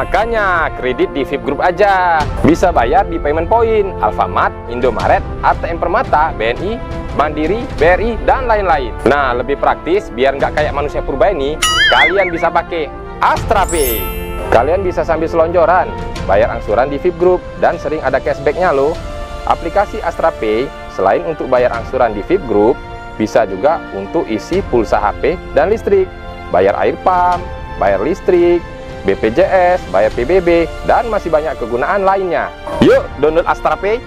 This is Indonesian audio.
Makanya kredit di VIP Group aja. Bisa bayar di Payment Point, Alfamart, Indomaret, ATM Permata, BNI, Mandiri, BRI, dan lain-lain. Nah, lebih praktis biar nggak kayak manusia purba ini, kalian bisa pakai Astra Pay. Kalian bisa sambil selonjoran, bayar angsuran di VIP Group, dan sering ada cashbacknya loh. Aplikasi Astra Pay, selain untuk bayar angsuran di VIP Group, bisa juga untuk isi pulsa HP dan listrik, bayar air pump, bayar listrik, BPJS, bayar PBB, dan masih banyak kegunaan lainnya. Yuk, download Astra Pay!